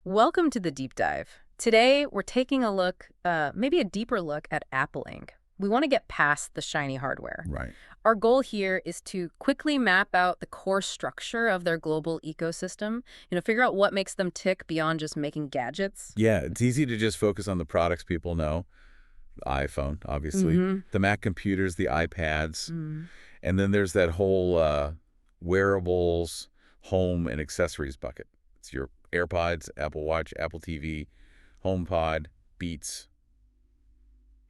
Welcome to the deep dive. Today, we're taking a look, maybe a deeper look at Apple Inc. We want to get past the shiny hardware. Right. Our goal here is to quickly map out the core structure of their global ecosystem, figure out what makes them tick beyond just making gadgets. Yeah, it's easy to just focus on the products people know. The iPhone, obviously. Mm-hmm. The Mac computers, the iPads. Mm. And then there's that whole wearables, home, and accessories bucket. It's your AirPods, Apple Watch, Apple TV, HomePod, Beats.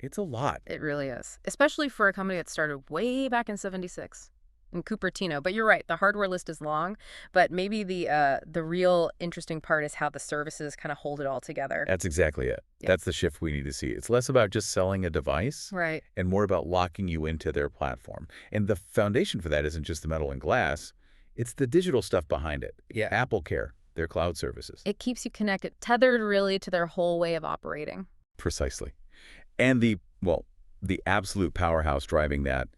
It's a lot. It really is, especially for a company that started way back in '76 in Cupertino. But you're right, the hardware list is long, but maybe the real interesting part is how the services kind of hold it all together. That's exactly it. Yeah. That's the shift we need to see. It's less about just selling a device Right. and more about locking you into their platform. And the foundation for that isn't just the metal and glass. It's the digital stuff behind it. Yeah. Apple Care, their cloud services. It keeps you connected, tethered really to their whole way of operating. Precisely. And the absolute powerhouse driving that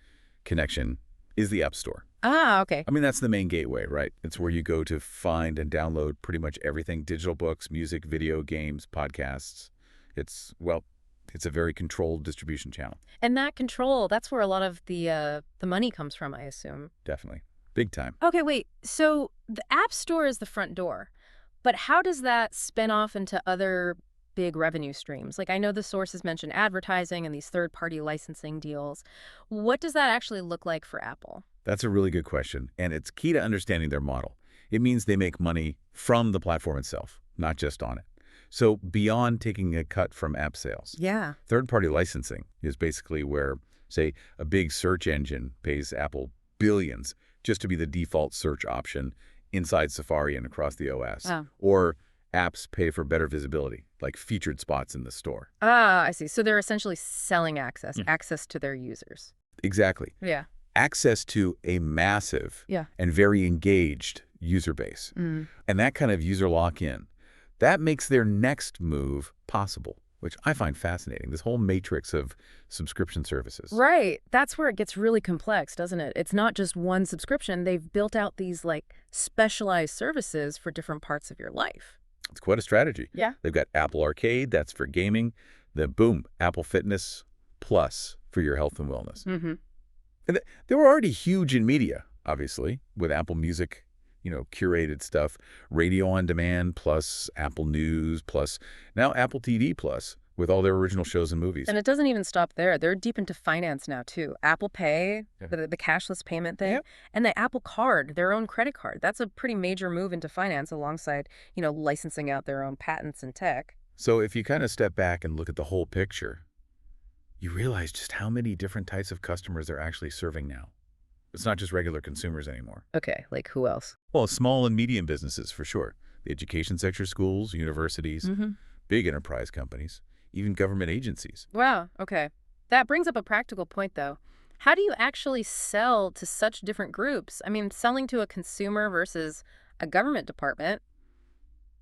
connection is the App Store. Ah, okay. I mean, that's the main gateway, right? It's where you go to find and download pretty much everything: digital books, music, video, games, podcasts. It's a very controlled distribution channel. And that control, that's where a lot of the money comes from, I assume. Definitely. Big time. Okay, wait. So the App Store is the front door, but how does that spin off into other big revenue streams? Like I know the sources mentioned advertising and these third-party licensing deals. What does that actually look like for Apple? That's a really good question, and it's key to understanding their model. It means they make money from the platform itself, not just on it. So beyond taking a cut from app sales, Yeah. third-party licensing is basically where, say, a big search engine pays Apple billions just to be the default search option inside Safari and across the OS. Oh. Or apps pay for better visibility, like featured spots in the store. Ah, I see. So they're essentially selling access, Yeah. access to their users. Exactly. Yeah. Access to a massive Yeah. and very engaged user base. Mm. And that kind of user lock-in, that makes their next move possible, which I find fascinating, this whole matrix of subscription services. Right. That's where it gets really complex, doesn't it? It's not just one subscription. They've built out these like specialized services for different parts of your life. It's quite a strategy. Yeah. They've got Apple Arcade, that's for gaming. Then, boom, Apple Fitness Plus for your health and wellness. Mm-hmm. And they were already huge in media, obviously, with Apple Music, curated stuff, radio on demand, plus Apple News, plus now Apple TV Plus with all their original shows and movies. And it doesn't even stop there. They're deep into finance now, too. Apple Pay, Yeah. the cashless payment thing, Yep. and the Apple Card, their own credit card. That's a pretty major move into finance alongside, licensing out their own patents and tech. So if you kind of step back and look at the whole picture, you realize just how many different types of customers they're actually serving now. It's not just regular consumers anymore. Okay, like who else? Well, small and medium businesses, for sure. The education sector, schools, universities, Mm-hmm. big enterprise companies, even government agencies. Wow, okay. That brings up a practical point, though. How do you actually sell to such different groups? I mean, selling to a consumer versus a government department,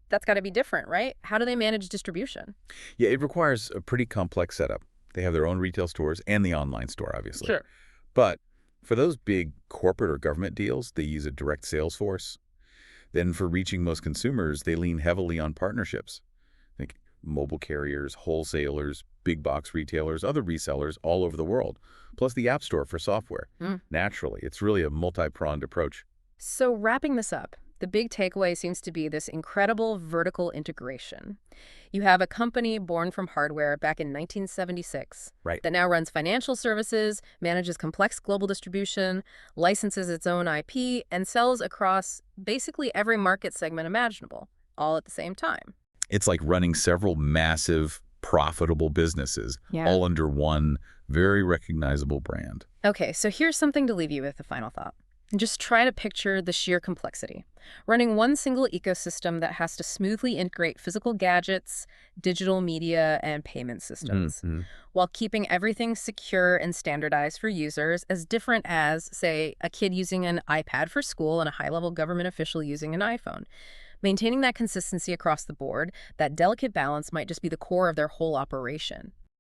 that's got to be different, right? How do they manage distribution? Yeah, it requires a pretty complex setup. They have their own retail stores and the online store, obviously. But for those big corporate or government deals, they use a direct sales force. Then for reaching most consumers, they lean heavily on partnerships. Think mobile carriers, wholesalers, big box retailers, other resellers all over the world, plus the App Store for software. Mm. Naturally, it's really a multi-pronged approach. So wrapping this up, the big takeaway seems to be this incredible vertical integration. You have a company born from hardware back in 1976 Right. that now runs financial services, manages complex global distribution, licenses its own IP, and sells across basically every market segment imaginable, all at the same time. It's like running several massive, profitable businesses Yeah. all under one very recognizable brand. Okay, so here's something to leave you with, a final thought. And just try to picture the sheer complexity. Running one single ecosystem that has to smoothly integrate physical gadgets, digital media, and payment systems, while keeping everything secure and standardized for users, as different as, say, a kid using an iPad for school and a high-level government official using an iPhone. Maintaining that consistency across the board, that delicate balance might just be the core of their whole operation.